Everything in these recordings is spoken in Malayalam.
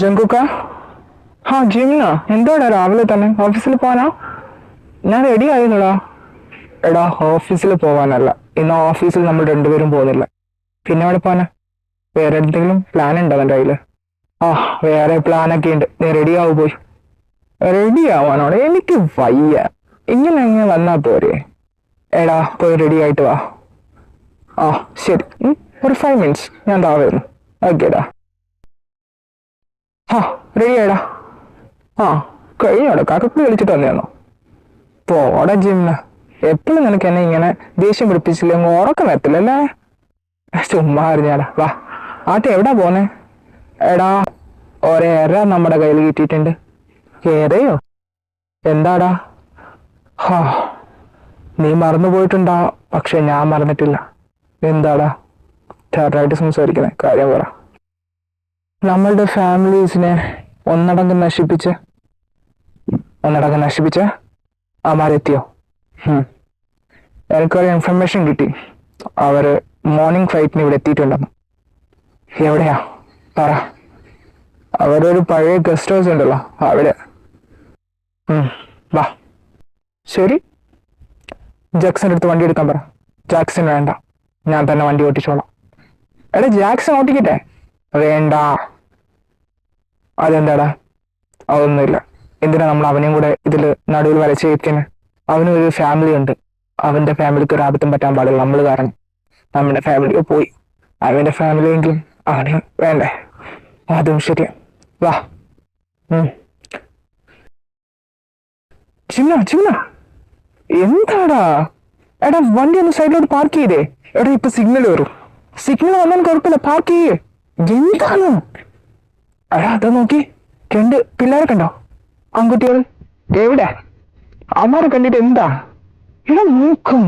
ജങ്കുക്ക. ആ ജിംന, എന്തോടാ രാവിലെ തന്നെ ഓഫീസിൽ പോവാനാ? ഞാൻ റെഡി ആയിരുന്നടാ. എടാ, ഓഫീസിൽ പോവാനല്ല, ഇന്ന് ഓഫീസിൽ നമ്മൾ രണ്ടുപേരും പോകുന്നില്ല. പിന്നെ അവിടെ പോവാനാ? വേറെ എന്തെങ്കിലും പ്ലാൻ ഉണ്ടോ എൻ്റെ കയ്യിൽ? ആ, വേറെ പ്ലാനൊക്കെ ഉണ്ട്. നീ റെഡി ആവു പോയി. റെഡി ആവാനോടെ എനിക്ക് വയ്യ. ഇങ്ങനെ വന്നാ പോരെ? എടാ, പോയി റെഡി ആയിട്ട് വാ. ആ ശരി, ഒരു 5 മിനിറ്റ്സ് ഞാൻ താവുന്നു. ഓക്കേടാ. ആ റെഡി ആയിടാ. ആ കഴിഞ്ഞോടാ, കറക്റ്റ് വിളിച്ചിട്ട് വന്നേന്നോ? പോടാ ജിംന, എപ്പോഴും നിനക്ക് എന്നെ ഇങ്ങനെ ദേഷ്യം പിടിപ്പിച്ചില്ലെങ്കിൽ ഉറക്കം വരത്തില്ലല്ലേ? ചുമ്മാ അറിഞ്ഞാടാ. വാ, ആട്ടെ എവിടാ പോന്നെ? എടാ, ഒരേറ നമ്മുടെ കയ്യിൽ കിട്ടിയിട്ടുണ്ട്. ഏറെയോ? എന്താടാ? ഹാ, നീ മറന്നു പോയിട്ടുണ്ടാ, പക്ഷെ ഞാൻ മറന്നിട്ടില്ല. എന്താടാ ചെറുതായിട്ട് സംസാരിക്കുന്നേ? കാര്യം പറ. നമ്മളുടെ ഫാമിലീസിനെ ഒന്നടങ്കം നശിപ്പിച്ച് അമാരെത്തിയോ? എനിക്കൊരു ഇൻഫർമേഷൻ കിട്ടി. അവര് മോർണിംഗ് ഫ്ലൈറ്റിന് ഇവിടെ എത്തിയിട്ടുണ്ടെന്ന്. എവിടെയാ പറ. അവരൊരു പഴയ ഗസ്റ്റ് ഹൗസ് ഉണ്ടല്ലോ അവിടെ. വാ. ശരി, ജാക്സന്റെ അടുത്ത് വണ്ടി എടുക്കാൻ പറ. ജാക്സൺ വേണ്ട, ഞാൻ തന്നെ വണ്ടി ഓട്ടിച്ചോളാം. എടാ, ജാക്സൺ ഓട്ടിക്കട്ടെ? വേണ്ട. അതെന്താടാ? അതൊന്നുമില്ല. എന്തിനാ നമ്മൾ അവനെയും കൂടെ ഇതിൽ നടുവിൽ വരച്ചേക്കുന്നത്? അവനൊരു ഫാമിലി ഉണ്ട്. അവന്റെ ഫാമിലിക്ക് ഒരു ആപത്തും പറ്റാൻ പാടില്ല നമ്മൾ കാരണം. നമ്മുടെ ഫാമിലി പോയി, അവന്റെ ഫാമിലി എങ്കിലും അവന് വേണ്ടേ? അതും ശരിയാ. വാ. ചിന്ന എന്താടാ? എടാ, വണ്ടി ഒന്ന് സൈഡിലോട്ട് പാർക്ക് ചെയ്തേ. എടാ, ഇപ്പൊ സിഗ്നൽ വരും. സിഗ്നൽ വന്നാൽ കുഴപ്പമില്ല, പാർക്ക് ചെയ്യേ. എന്താണ്? എടാ, അതാ നോക്കി, 2 പിള്ളേരെ കണ്ടോ? ആൺകുട്ടികൾ. എവിടെ? അമ്മാരെ കണ്ടിട്ട് എന്താ? എടാ നോക്കും.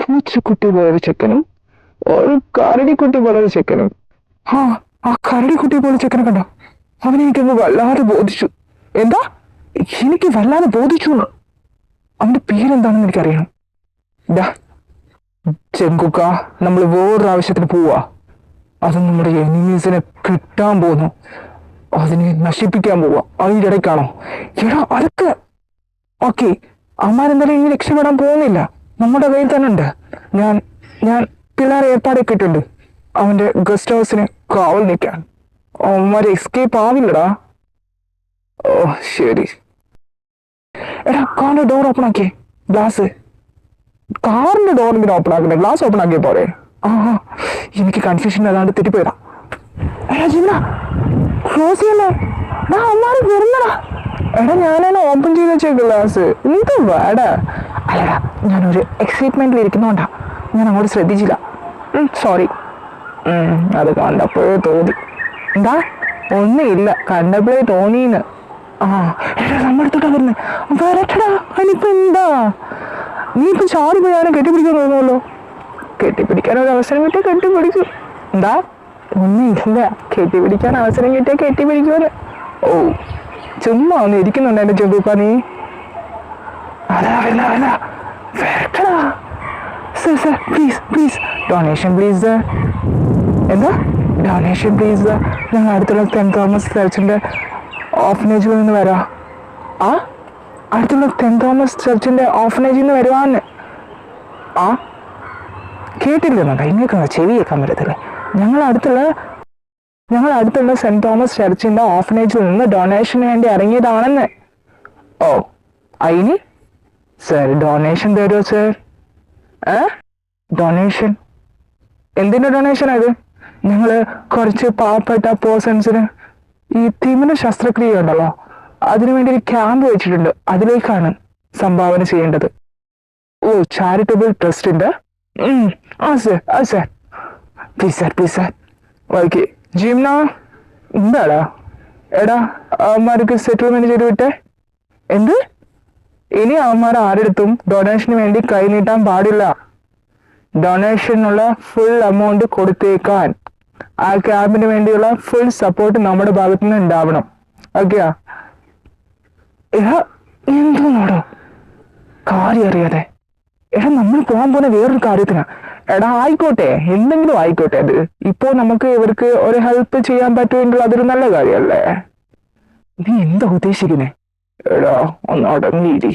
പൂച്ചക്കുട്ടി പോലൊരു ചെക്കനും ഒരു കരടിക്കുട്ടി പോലൊരു ചെക്കനും. ആ കരടിക്കുട്ടി പോലെ ചെക്കനെ കണ്ടോ? അവനെനിക്കൊന്ന് വല്ലാതെ ബോധിച്ചു. എന്താ? എനിക്ക് വല്ലാതെ ബോധിച്ചു. അവന്റെ പേരെന്താണെന്ന് എനിക്കറിയണം. ചെങ്കുക്ക, നമ്മൾ വേറൊരു ആവശ്യത്തിന് പോവാ. അത് നമ്മുടെ എനിമീസിനെ കിട്ടാൻ പോകുന്നു. അതിനെ നശിപ്പിക്കാൻ പോവാ. അതിൻ്റെ ഇടയ്ക്കാണോ? എടാ, അതൊക്കെ ഓക്കെ. അമ്മാരെന്തായാലും ഇനി രക്ഷപ്പെടാൻ പോകുന്നില്ല, നമ്മുടെ കയ്യിൽ തന്നെ ഉണ്ട്. ഞാൻ പിള്ളേരെ ഏർപ്പാടൊക്കെ ഇട്ടുണ്ട് അവന്റെ ഗസ്റ്റ് ഹൗസിന് കാവൽ നിൽക്കാൻ. അവന്മാരെ എസ്കേപ്പ് ആവില്ലടാ. ഓ ശരി. എടാ, കാറിന്റെ ഡോർ ഓപ്പൺ ആക്കിയേ. ഗ്ലാസ്. കാറിന്റെ ഡോർ ഇങ്ങനെ ഓപ്പൺ ആക്കണ്ടേ? ഗ്ലാസ് ഓപ്പൺ ആക്കിയ പോരെ? എനിക്ക് കൺഫ്യൂഷൻ അല്ലാണ്ട് തെറ്റിപ്പോയതാ. എടാ ജിന്ന, ക്ലോസ് ചെയ്യല്ലേ? അമ്മാര് വരുന്നടാ. എടാ, ഞാനാണ് ഓപ്പൺ ചെയ്ത് വെച്ചേക്ക് ഗ്ലാസ്. എന്ത് വേടാ? അല്ലടാ, ഞാനൊരു എക്സൈറ്റ്മെന്റിൽ ഇരിക്കുന്നോണ്ടാ ഞാൻ അങ്ങോട്ട് ശ്രദ്ധിച്ചില്ല. സോറി. അത് കണ്ടപ്പോഴേ തോന്നി. എന്താ? ഒന്നുമില്ല, കണ്ടപ്പോഴേ തോന്നീന്ന്. എടാ, നമ്മളെടുത്തോട്ടാ വരുന്നത്. വരട്ടടാ. അതിനിപ്പോ എന്താ? നീ ഇപ്പൊ ചാടി പോയി ഞാനെ കെട്ടിപ്പിടിക്കാൻ തോന്നുമല്ലോ. കെട്ടിപ്പിടിക്കാൻ ഒരു അവസരം കിട്ടിയാൽ കെട്ടിപ്പിടിക്കും. എന്താ? ഒന്നുമില്ല, കെട്ടിപ്പിടിക്കാൻ അവസരം കിട്ടിയാൽ കെട്ടിപ്പിടിക്കുമല്ലോ. ഓ, ചുമ്മാ ഒന്ന് ഇരിക്കുന്നുണ്ട് എന്റെ ചെമ്പൂപ്പ നീ. വരട്ടടാ. Sir please donation please. എന്താ ഡൊണേഷൻ പ്ലീസ്? ഞങ്ങൾ അടുത്തുള്ള സെന്റ് തോമസ് ചർച്ചിന്റെ ഓഫനേജിൽ നിന്ന് വരാം. അടുത്തുള്ള സെന്റ് തോമസ് ചർച്ചിന്റെ ഓഫനേജിൽ നിന്ന് വരുവാന്ന്. കേട്ടില്ലെന്നുണ്ടോ? ഇങ്ങനെയൊക്കെ ചെവി കേൾക്കാൻ പറ്റത്തില്ലേ? ഞങ്ങൾ അടുത്തുള്ള സെന്റ് തോമസ് ചർച്ചിന്റെ ഓഫനേജിൽ നിന്ന് ഡൊണേഷന് വേണ്ടി ഇറങ്ങിയതാണെന്ന്. ഓ, അതിന് സർ ഡൊണേഷൻ തരുമോ സർ? ഡൊണേഷൻ? എന്തിന്റെ ഡൊണേഷൻ അത്? ഞങ്ങള് കുറച്ച് പാവപ്പെട്ട പേഴ്സൺസിന് ഈ തിമിര ശസ്ത്രക്രിയ ഉണ്ടല്ലോ, അതിനുവേണ്ടി ഒരു ക്യാമ്പ് വെച്ചിട്ടുണ്ട്. അതിലേക്കാണ് സംഭാവന ചെയ്യേണ്ടത്. ഓ, ചാരിറ്റബിൾ ട്രസ്റ്റിന്റെ. Sir please sir. Okay. Jimna, എന്താടാ? എടാ, അവന്മാർക്ക് സെറ്റിൽമെന്റ് ചെയ്ത് വിട്ടെ. എന്ത്? ഇനി അവന്മാർ ആരെടുത്തും ഡൊണേഷന് വേണ്ടി കൈനീട്ടാൻ പാടില്ല. ഡൊണേഷനുള്ള ഫുൾ എമൗണ്ട് കൊടുത്തേക്കാൻ ആ ക്യാമ്പിന് വേണ്ടിയുള്ള ഫുൾ സപ്പോർട്ട് നമ്മുടെ ഭാഗത്തു നിന്ന് ഉണ്ടാവണം. ഓക്കെയാ? എന്തോന്നോടോ കാര്യം അറിയാതെ. നമ്മൾ പോകാൻ പോകുന്ന വേറൊരു കാര്യത്തിനാ. ആയിക്കോട്ടെ, എന്തെങ്കിലും ആയിക്കോട്ടെ. അത് ഇപ്പോ നമുക്ക് ഇവർക്ക് ഒരു ഹെൽപ്പ് ചെയ്യാൻ പറ്റുമെങ്കിൽ അതൊരു നല്ല കാര്യമല്ലേ? നീ എന്താ ഉദ്ദേശിക്കുന്നേ? ഒന്ന് അടങ്ങിയിരി.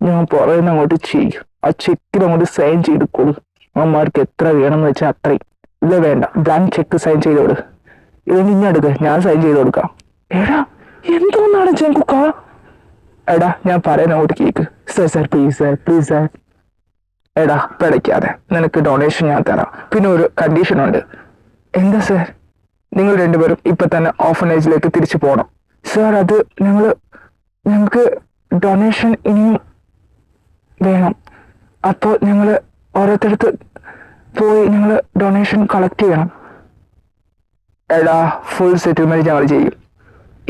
ഞാൻ പറയുന്ന അങ്ങോട്ട് ചെയ്യും. ആ ചെക്കിൽ അങ്ങോട്ട് സൈൻ ചെയ്ത് കൊടു. അമ്മമാർക്ക് എത്ര വേണമെന്ന് വെച്ചാൽ അത്രയും. ഇല്ല വേണ്ട, ബ്ലാങ്ക് ചെക്ക് സൈൻ ചെയ്തോട്. ഇത് നിന്നെ എടുക്ക, ഞാൻ സൈൻ ചെയ്ത് കൊടുക്കാം. എന്തോന്നാണ് ചെങ്കുക്ക? ഞാൻ പറയുന്ന അങ്ങോട്ട് കേക്ക്. Sir please sir. പിടയ്ക്കാതെ, നിനക്ക് ഡൊണേഷൻ ഞാൻ തരാം. പിന്നെ ഒരു കണ്ടീഷൻ ഉണ്ട്. എന്താ സാർ? നിങ്ങൾ രണ്ടുപേരും ഇപ്പൊ തന്നെ ഓർഫനേജിലേക്ക് തിരിച്ചു പോകണം. സാർ, അത് ഞങ്ങൾക്ക് ഡൊണേഷൻ ഇനിയും വേണം. അപ്പോൾ ഞങ്ങൾ ഓരോരുത്തടുത്ത് പോയി ഞങ്ങൾ ഡൊണേഷൻ കളക്ട് ചെയ്യണം. ഫുൾ സെറ്റിൽമെന്റ് ഞങ്ങൾ ചെയ്യും.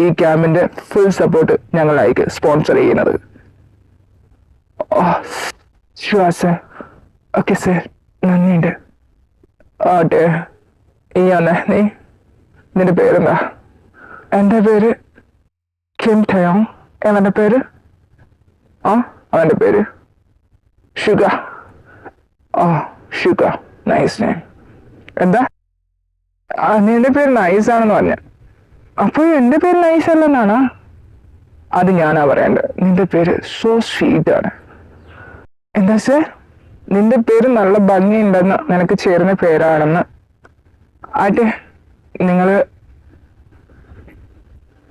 ഈ ക്യാമ്പിന്റെ ഫുൾ സപ്പോർട്ട് ഞങ്ങളായിരിക്കും സ്പോൺസർ ചെയ്യുന്നത്. Sure sir. ഓക്കെ സാർ, നന്ദിയുണ്ട്. ആട്ടെ, ഇയാളെ നീ, നിന്റെ പേരെന്താ? എൻ്റെ പേര് കിം ടയോങ്. അവൻ്റെ പേര്? അവൻ്റെ പേര് ഷുഗ. ഷുഗ, നൈസ് നെയിം. എന്താ? നിന്റെ പേര് നൈസ് ആണെന്ന് പറഞ്ഞ. അപ്പോൾ എൻ്റെ പേര് നൈസ് അല്ലെന്നാണ്? അത് ഞാനാ പറയേണ്ടത്. നിന്റെ പേര് സോ സ്വീറ്റ് ആണ്. എന്താ സാർ? നിന്റെ പേര് നല്ല ഭംഗിയുണ്ടെന്ന്, നിനക്ക് ചേരുന്ന പേരാണെന്ന്. ആട്ടെ,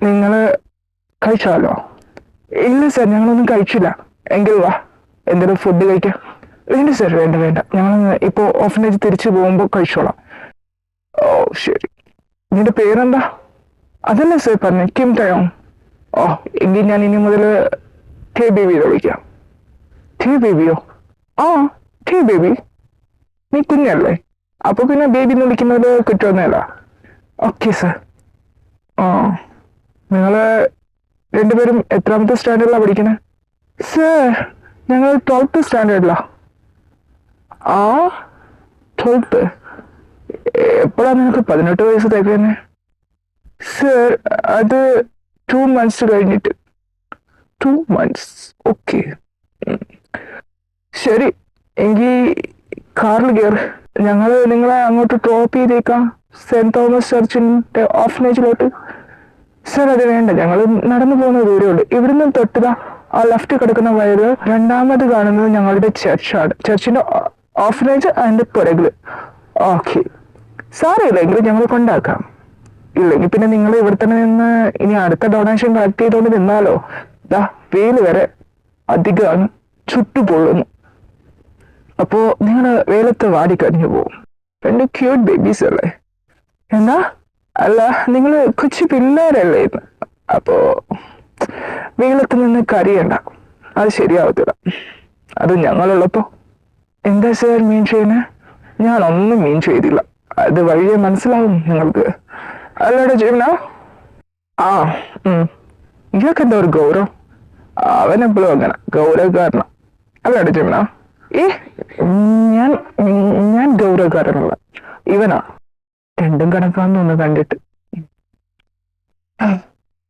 നിങ്ങള് കഴിച്ചാലോ? ഇല്ല സാർ, ഞങ്ങളൊന്നും കഴിച്ചില്ല. എങ്കിൽ വാ, എന്തെങ്കിലും ഫുഡ് കഴിക്കാം. വേണ്ട സാർ, വേണ്ട. ഞങ്ങൾ ഇപ്പോൾ ഓഫനേജ് തിരിച്ചു പോകുമ്പോൾ കഴിച്ചോളാം. ശരി. നിന്റെ പേരെന്താ? അതല്ലേ സാർ പറഞ്ഞു, കിം ടയോങ്. എങ്കിൽ ഞാൻ ഇനി മുതൽ ടേ ബേബി വിളിക്കാം. ടേ ബേബിയോ? ടേ ബേബി. നീ കുഞ്ഞല്ലേ, അപ്പൊ പിന്നെ ബേബി എന്ന് വിളിക്കുന്നത് കുറ്റമൊന്നുമല്ല. Okay sir. നിങ്ങള് രണ്ടുപേരും എത്രാമത്തെ സ്റ്റാൻഡേർഡിലാണ് പഠിക്കണേ? സാർ, ഞങ്ങൾ 12th സ്റ്റാൻഡേർഡിലാ. 12th? എപ്പോഴാണ് നിനക്ക് 18 വയസ്സ് തികയുന്നേ? സാർ, അത് 2 months കഴിഞ്ഞിട്ട്. 2 months? ഓക്കെ, ശരി. എങ്കിൽ കാറിൽ കയറി ഞങ്ങൾ നിങ്ങളെ അങ്ങോട്ട് ഡ്രോപ്പ് ചെയ്തേക്കാം, സെന്റ് തോമസ് ചർച്ചിന്റെ ഓഫനേജിലോട്ട്. സാർ, അത് വേണ്ട, ഞങ്ങൾ നടന്നു പോകുന്ന ദൂരമുണ്ട്. ഇവിടുന്ന് തൊട്ടുക ആ ലെഫ്റ്റ് കിടക്കുന്ന വയറ് രണ്ടാമത് കാണുന്നത് ഞങ്ങളുടെ ചർച്ചാണ്. ചർച്ചിന്റെ ഓഫനേജ് അതിന്റെ പുറകില്. ഓക്കെ, സാറില്ലെങ്കിൽ ഞങ്ങൾ കൊണ്ടാക്കാം. ഇല്ലെങ്കിൽ പിന്നെ നിങ്ങൾ ഇവിടെ തന്നെ നിന്ന് ഇനി അടുത്ത ഡൊണേഷൻ കളക്ട് ചെയ്തോണ്ട് നിന്നാലോ? വെയില് വരെ അധികമാണ്, ചുട്ടുപൊള്ളുന്നു. അപ്പോ നിങ്ങൾ വെയിലത്ത് വാടിക്കരിഞ്ഞു പോകും. 2 ക്യൂട്ട് ബേബീസ് അല്ലേ? എന്നാ? അല്ല, നിങ്ങൾ കൊച്ചു പിള്ളേരല്ലേ ഇന്ന്. അപ്പോ വെയിലത്ത് നിന്ന് കരിയണ്ട, അത് ശരിയാവത്തില്ല. അത് ഞങ്ങളുള്ളപ്പോ. എന്താ സാർ മീൻ ചെയ്യുന്നത്? ഞാനൊന്നും മീൻ ചെയ്തില്ല, അത് വഴിയെ മനസ്സിലാവും നിങ്ങൾക്ക്. അല്ലടെ ജീവന? ഇയാൾക്ക് എന്താ ഒരു ഗൗരവം? അവനെപ്പോഴും അങ്ങനെ ഗൗരവക്കാരനാ. അല്ലടെ ജീവന? ഞാൻ ഗൗരവക്കാരനല്ല, ഇവനാ. രണ്ടും കണക്കാന്നൊന്ന് കണ്ടിട്ട്.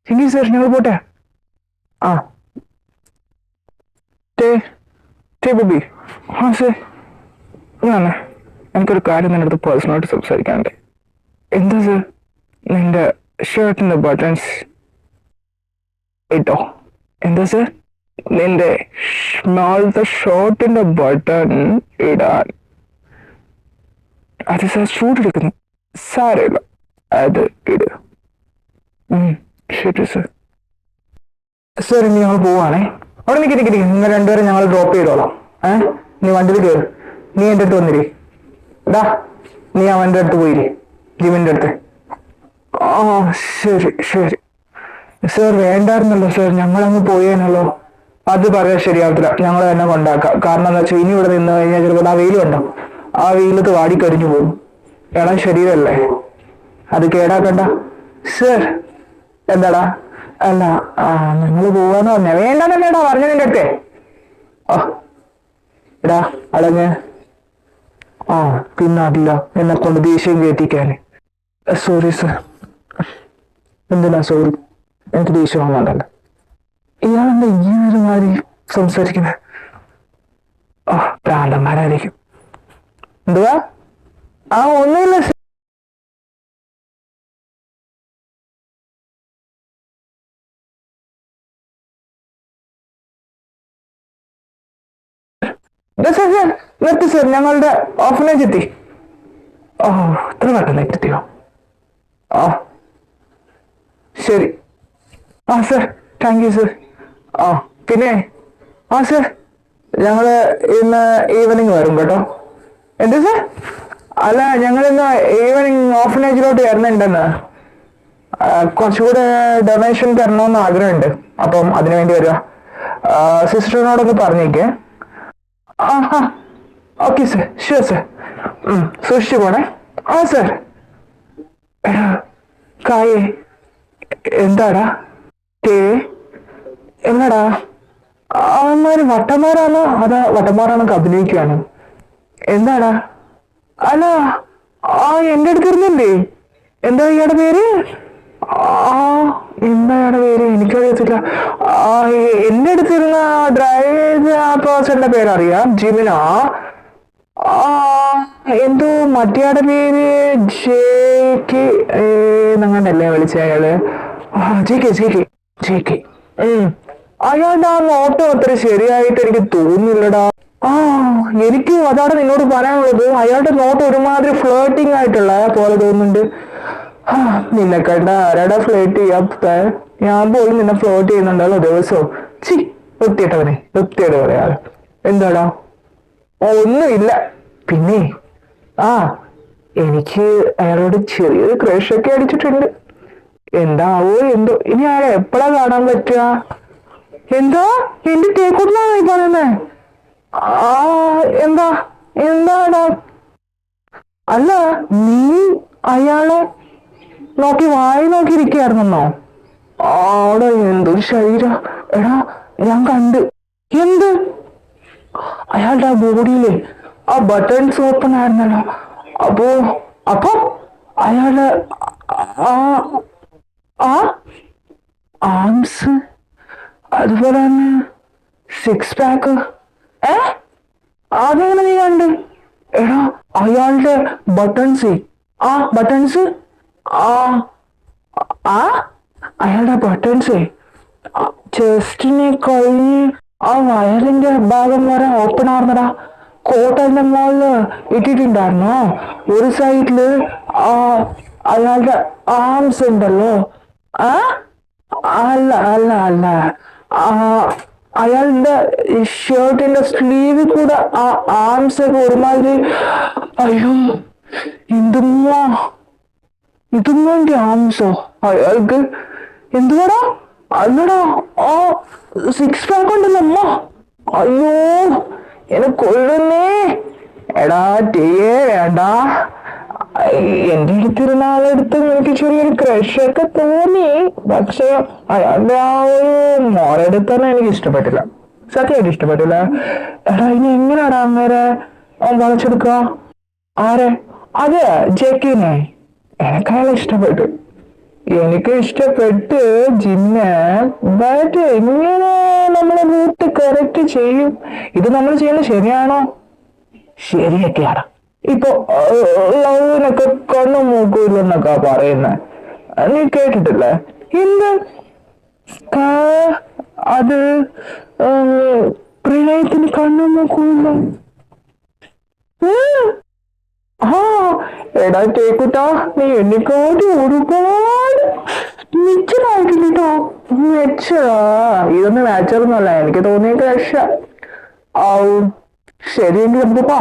എങ്കിൽ സാർ ഞങ്ങൾ പോട്ടെ. ബേബി. സാർ, എനിക്കൊരു കാര്യം നിന്റെ അടുത്ത് പേഴ്സണലായിട്ട് സംസാരിക്കാനുണ്ട്. എന്താ സാർ? നിന്റെ ഷർട്ടിന്റെ ബട്ടൺസ് ഇട്ടോ? എന്താ സാർ? നിന്റെ സ്മോളത്തെ ഷർട്ടിന്റെ ബട്ടൺ ഇടാൻ. അത് സാർ ചൂടെടുക്കുന്നു. സാരമില്ല, അത് ഇടുക. ശരി സാർ. സാർ, ഇനി ഞങ്ങൾ പോവാണേ. അവിടെ നിൽക്കി, നിങ്ങൾ രണ്ടുപേരും ഞങ്ങൾ ഡ്രോപ്പ് ചെയ്തോളാം. നീ വണ്ടിയിൽ കയറി. നീ എൻ്റെ അടുത്ത് വന്നിരി. നീ അവൻ്റെ അടുത്ത് പോയിരി, ജിമിൻ്റെ അടുത്ത്. ശരി. സാർ, വേണ്ടായിരുന്നല്ലോ സാർ, ഞങ്ങളങ്ങ് പോയേനല്ലോ. അത് പറയാൻ ശരിയാവത്തില്ല, ഞങ്ങൾ തന്നെ കൊണ്ടാക്കാം. കാരണം എന്താ വെച്ചാൽ ഇനി ഇവിടെ നിന്ന് കഴിഞ്ഞാൽ ചിലപ്പോൾ ആ വെയിൽ കണ്ടോ, ആ വെയിലത്ത് വാടിക്കരിഞ്ഞു പോകും. ശരീരമല്ലേ, അത് കേടാക്കണ്ട. സാർ, എന്താടാ? അല്ല, നിങ്ങൾ പോവാന്ന് പറഞ്ഞ വേണ്ടെന്നല്ലേടാ പറഞ്ഞ നിന്റെ അടുത്ത്. ആ എടാ അടങ്ങ്. ആ പിന്നെ അതില്ല എന്നെ കൊണ്ട് ദേഷ്യം കയറ്റിക്കാന്. Sorry sir. എന്തിനാ സോറി? എനിക്ക് ദേഷ്യം വന്നോണ്ടല്ല. ഇയാളെന്താ ഈ ഒരു മാതിരി സംസാരിക്കുന്നത്? ആ പ്രാന്തന്മാരായിരിക്കും. എന്തുവാ? ആ ഒന്നുമില്ല സർ. നിർത്തി സർ, ഞങ്ങളുടെ ഓഫനേജ് എത്തി. ഓ ഇത്ര പെട്ടെന്ന് എത്തിയോ? ആ ശരി. ആ സർ, താങ്ക് യു സർ. ആ പിന്നെ ആ സർ, ഞങ്ങള് ഇന്ന് ഈവനിങ് വരും കേട്ടോ. എന്ത് സർ? അല്ല ഞങ്ങൾ ഇന്ന് ഈവനിങ് ഓഫനേജിലോട്ട് വരുന്നുണ്ടെന്ന്. കുറച്ചുകൂടെ ഡൊണേഷൻ തരണമെന്ന് ആഗ്രഹമുണ്ട്. അപ്പം അതിനുവേണ്ടി വരിക. സിസ്റ്ററിനോടൊക്കെ പറഞ്ഞേക്കേ. ആ ഹാ ഓക്കെ സർ, ഷുവർ സർ. സൂക്ഷിച്ചു പോണേ. ആ സർ. എടാ കായേ, എന്താടാ എന്നാടാ? അവന്മാര് വട്ടന്മാരാണോ അതാ വട്ടന്മാരാണോ അഭിനയിക്കുകയാണ്? എന്താടാ? അല്ല ആ എന്റെ അടുത്ത് ഇരുന്നില്ലേ? എന്താ ഇയാടെ പേര്? ആ എന്താ ഇയാടെ പേര്? എനിക്കറിയത്തില്ല. ആ എന്റെ അടുത്തിരുന്ന ഡ്രൈവ് ചെയ്ത ആ പേഴ്സന്റെ പേരറിയാം, ജിമിന. ആ എന്തോ മറ്റേയാടെ പേര് ജെ നങ്ങണ്ടല്ലേ വിളിച്ച അയാള്? J K J K J K. അയാളുടെ ആ നോട്ടം അത്ര ശരിയായിട്ട് എനിക്ക് തോന്നുന്നില്ലടാ. ആ എനിക്ക് അതാണ് നിന്നോട് പറയാനുള്ളത്. അയാളുടെ നോട്ടം ഒരുമാതിരി ഫ്ലേട്ടിങ് ആയിട്ടുള്ള പോലെ തോന്നുന്നുണ്ട്. നിന്നെ കണ്ട ആരാടാ ഫ്ലേട്ട് ചെയ്യാത്ത? ഞാൻ പോലും നിന്നെ ഫ്ലോട്ട് ചെയ്യുന്നുണ്ടല്ലോ ദിവസവും. ചി വൃത്തിയിട്ടവനെ, വൃത്തിയായിട്ട് പറയാറ്. എന്താടാ? ഒന്നുമില്ല. പിന്നെ ആ എനിക്ക് അയാളോട് ചെറിയൊരു ക്രഷൊക്കെ അടിച്ചിട്ടുണ്ട്. എന്താവോ എന്തോ. ഇനി അയാളെ എപ്പോഴാ കാണാൻ പറ്റുക? എന്താ എന്റെ കേക്കൂട്ടിലാണോ ഈ പറയുന്നേ? ആ എന്താ എന്താടാ? അല്ല നീ അയാളെ നോക്കി വായി നോക്കിയിരിക്കായിരുന്നോ? ആടെ എന്തൊരു ശരീരം. എടാ ഞാൻ കണ്ട്. എന്ത്? അയാളുടെ ആ ബോഡിയില് ആ ബട്ടൺസ് ഓപ്പൺ ആയിരുന്നല്ലോ. അപ്പോ അപ്പൊ അയാളുടെ ആ ആ ആംസ്, അതുപോലെ തന്നെ സിക്സ് പാക്ക്. അതെങ്ങനെ നീ കണ്ട്? എടാ അയാളുടെ ബട്ടൺസ്, ആ ബട്ടൺസ്, ആ ആ അയാളുടെ ബട്ടൺസ് ചെസ്റ്റിനെ കഴിഞ്ഞ് ആ വയറിന്റെ ഭാഗം വരെ ഓപ്പൺ ആർന്നടാ. കോട്ടന്റെ മുകളില് ഇട്ടിട്ടുണ്ടായിരുന്നോ ഒരു സൈഡില് ആ അയാളുടെ ആംസ് ഉണ്ടല്ലോ. ആ അല്ല അല്ല അല്ല, ആ അയാളുടെ ഷർട്ടിന്റെ സ്ലീവിൽ കൂടെ ആ ആംസ് ഒക്കെ ഒരുമാതിരി. അയ്യോ എന്തുമ്മാ, ഇതുമ്മന്റെ ആംസോ അയാൾക്ക്? എന്തുവാടാ? അല്ലടാ ആ സിക്സ് പാക്ക് ഉണ്ടല്ലോ അമ്മ. അയ്യോ എന്നെ കൊള്ളുന്നേ. എടാ ടീയേ വേണ്ട. എന്റെ അടുത്തിരുന്ന ആളെടുത്ത് എനിക്ക് ചെറിയൊരു ക്രഷൊക്കെ തോന്നി. പക്ഷെ അയാളുടെ ആ ഒരു മോളെടുത്തന്നെ എനിക്ക് ഇഷ്ടപ്പെട്ടില്ല, സത്യമായിട്ട് ഇഷ്ടപ്പെട്ടില്ല. എടാ ഇനി എങ്ങനെയാടാ അങ്ങനെ വളച്ചെടുക്കുക? ആരെ? അതെ ജെക്കിനെ. എനിക്ക് അയാളെ ഇഷ്ടപ്പെട്ടു, എനിക്ക് ഇഷ്ടപ്പെട്ട് ജിന്നെ. ബട്ട് എങ്ങനെ നമ്മളെ റൂട്ട് കറക്റ്റ് ചെയ്യും? ഇത് നമ്മൾ ചെയ്യുന്നത് ശരിയാണോ? ശരിയൊക്കെയാണ്. ഇപ്പൊ ലവിനൊക്കെ കണ്ണും മൂക്കൂലെന്നൊക്കെ പറയുന്നത് നീ കേട്ടിട്ടില്ലേ? എന്ത് അത് പ്രണയത്തിന് കണ്ണും മൂക്കൂല്ല? ആ എടാ കേക്കുട്ടാ, നീ എന്നെക്കാട്ടി ഒരുപാട് മെച്ചറായിട്ടില്ലട്ടോ. മെച്ചറാ? ഇതൊന്നും മാച്ചറൊന്നുമല്ല, എനിക്ക് തോന്നിയ ക്രഷ. ശരിയെങ്കിൽ നമുക്ക് പോ.